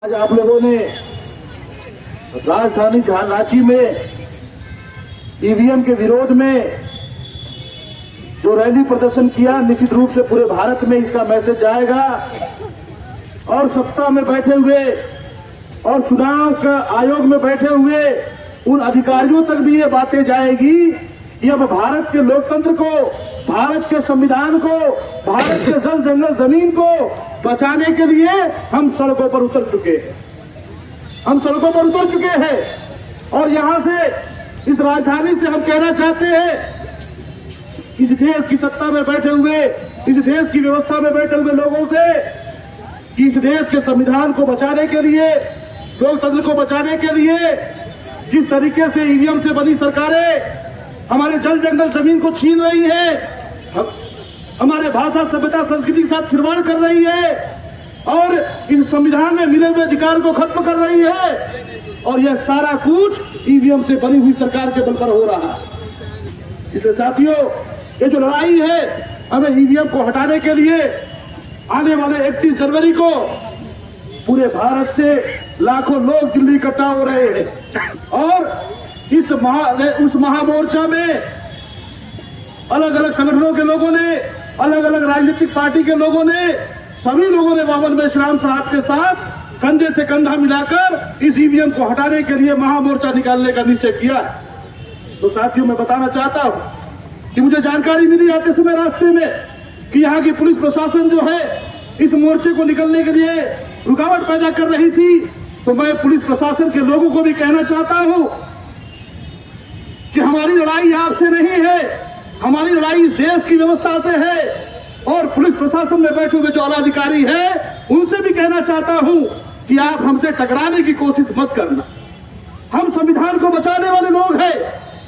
आज आप लोगों ने राजधानी रांची में ईवीएम के विरोध में जो रैली प्रदर्शन किया, निश्चित रूप से पूरे भारत में इसका मैसेज जाएगा और सत्ता में बैठे हुए और चुनाव का आयोग में बैठे हुए उन अधिकारियों तक भी ये बातें जाएगी कि अब भारत के लोकतंत्र को, भारत के संविधान को, भारत के जल जंगल जमीन को बचाने के लिए हम सड़कों पर उतर चुके हैं। हम सड़कों पर उतर चुके हैं और यहां से, इस राजधानी से हम कहना चाहते हैं, इस देश की सत्ता में बैठे हुए, इस देश की व्यवस्था में बैठे हुए लोगों से, इस देश के संविधान को बचाने के लिए, लोकतंत्र को बचाने के लिए जिस तरीके से ईवीएम से बनी सरकारें हमारे जल जंगल जमीन को छीन रही है, हमारे भाषा सभ्यता संस्कृति के साथ खिलवाड़ कर रही है और इस संविधान में मिले हुए अधिकार को खत्म कर रही है, और यह सारा कुछ ईवीएम से बनी हुई सरकार के बल पर हो रहा है। इसलिए साथियों, ये जो लड़ाई है, हमें ईवीएम को हटाने के लिए आने वाले 31 जनवरी को पूरे भारत से लाखों लोग दिल्ली इकट्ठा हो रहे हैं और उस महामोर्चा में अलग अलग संगठनों के लोगों ने, अलग अलग राजनीतिक पार्टी के लोगों ने, सभी लोगों ने बावन मेश्राम साहब के साथ कंधे से कंधा मिलाकर इस ईवीएम को हटाने के लिए महामोर्चा निकालने का निश्चय किया। तो साथियों, मैं बताना चाहता हूं कि मुझे जानकारी मिली आते समय रास्ते में कि यहाँ की पुलिस प्रशासन जो है इस मोर्चे को निकलने के लिए रुकावट पैदा कर रही थी। तो मैं पुलिस प्रशासन के लोगों को भी कहना चाहता हूं कि हमारी लड़ाई आपसे नहीं है, हमारी लड़ाई इस देश की व्यवस्था से है और पुलिस प्रशासन में बैठे हुए जो आला अधिकारी हैं उनसे भी कहना चाहता हूं कि आप हमसे टकराने की कोशिश मत करना। हम संविधान को बचाने वाले लोग हैं,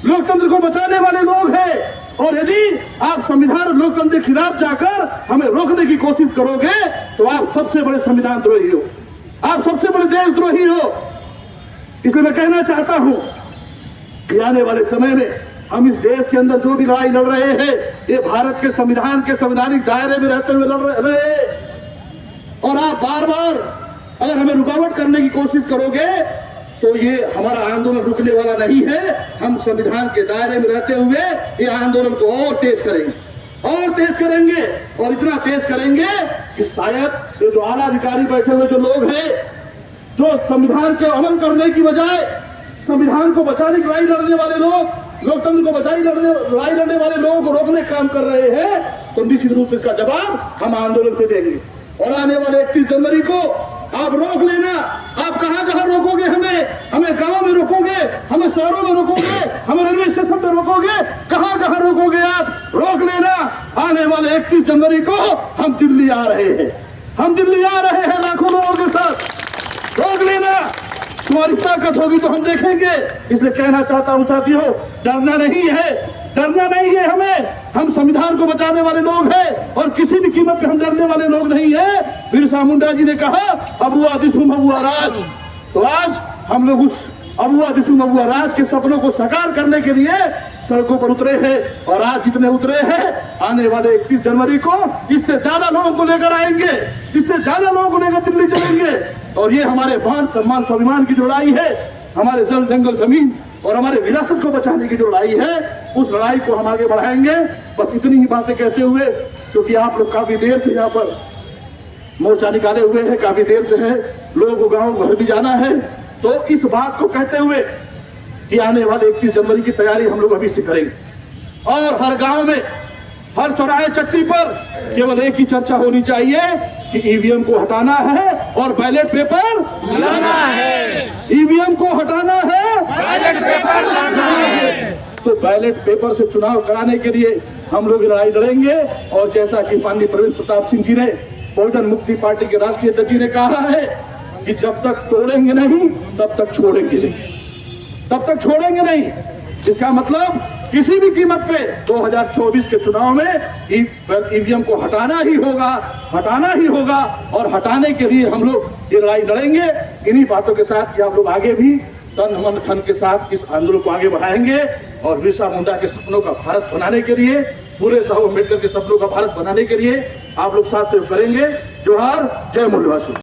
लोकतंत्र को बचाने वाले लोग हैं और यदि आप संविधान और लोकतंत्र के खिलाफ जाकर हमें रोकने की कोशिश करोगे तो आप सबसे बड़े संविधान द्रोही हो, आप सबसे बड़े देशद्रोही हो। इसलिए मैं कहना चाहता हूं कि आने वाले समय में हम इस देश के अंदर जो भी लड़ाई लड़ रहे हैं, ये भारत के संविधान के संवैधानिक दायरे में रहते हुए लड़ रहे हैं और आप बार बार अगर हमें रुकावट करने की कोशिश करोगे तो ये हमारा आंदोलन रुकने वाला नहीं है। हम संविधान के दायरे में रहते हुए ये आंदोलन को और तेज करेंगे और इतना तेज करेंगे कि शायद ये जो आला अधिकारी बैठे हुए जो लोग हैं, जो संविधान के अमल करने की बजाय संविधान को बचाने की लड़ाई लड़ने वाले लोग, लोकतंत्र को लड़ाई लड़ने वाले लोगों को रोकने का काम कर रहे हैं, तो निश्चित रूप से इसका जवाब हम आंदोलन से देंगे। और आने वाले 31 जनवरी को आप रोक लेना। आप कहां रोकोगे? हमें गांव में रोकोगे, हमें शहरों में रोकोगे, हमें रेलवे स्टेशन पर रोकोगे, कहां रोकोगे आप? रोक लेना। आने वाले 31 जनवरी को हम दिल्ली आ रहे हैं, लाखों लोगों के साथ। रोक लेना। तुम्हारी ताकत होगी तो हम देखेंगे। इसलिए कहना चाहता हूं साथियों, डरना नहीं है हमें। हम संविधान को बचाने वाले लोग हैं और किसी भी कीमत पे हम डरने वाले लोग नहीं है। बिरसा मुंडा जी ने कहा, अबुआ दिसुम अबुआ राज। तो आज हम लोग उस अबुआ दिसुम अबुआ राज के सपनों को साकार करने के लिए सड़कों पर उतरे हैं और आज जितने उतरे हैं, आने वाले 31 जनवरी को इससे ज्यादा लोगों को लेकर आएंगे, इससे ज्यादा लोगों को लेकर दिल्ली चलेंगे। और ये हमारे मान सम्मान स्वाभिमान की जो लड़ाई है, हमारे जल जंगल जमीन और हमारे विरासत को बचाने की जो लड़ाई है, उस लड़ाई को हम आगे बढ़ाएंगे। बस इतनी ही बातें कहते हुए, क्योंकि आप लोग काफी देर से यहाँ पर मोर्चा निकाले हुए हैं, काफी देर से है, लोगों को गाँव घर भी जाना है, तो इस बात को कहते हुए कि आने वाले 31 जनवरी की तैयारी हम लोग अभी से करेंगे और हर गांव में, हर चौराहे चट्टी पर केवल एक ही चर्चा होनी चाहिए कि ईवीएम को हटाना है और बैलेट पेपर लाना है। ईवीएम को हटाना है, बैलेट पेपर लाना है। तो बैलेट पेपर से चुनाव कराने के लिए हम लोग लड़ाई लड़ेंगे। और जैसा कि माननीय प्रवीण प्रताप सिंह जी ने, बहुजन मुक्ति पार्टी के राष्ट्रीय अध्यक्ष जी ने कहा है कि जब तक तोड़ेंगे नहीं तब तक छोड़ेंगे नहीं। इसका मतलब किसी भी कीमत पे 2024 के चुनाव में ईवीएम को हटाना ही होगा और हटाने के लिए हम लोग ये लड़ाई लड़ेंगे। इन्हीं बातों के साथ कि आप लोग आगे भी तन मन धन के साथ इस आंदोलन को आगे बढ़ाएंगे और बिरसा मुंडा के सपनों का भारत बनाने के लिए, पूरे साहब अम्बेडकर के सपनों का भारत बनाने के लिए आप लोग साथ सहयोग करेंगे। जोहार, जय मूल्यवासी।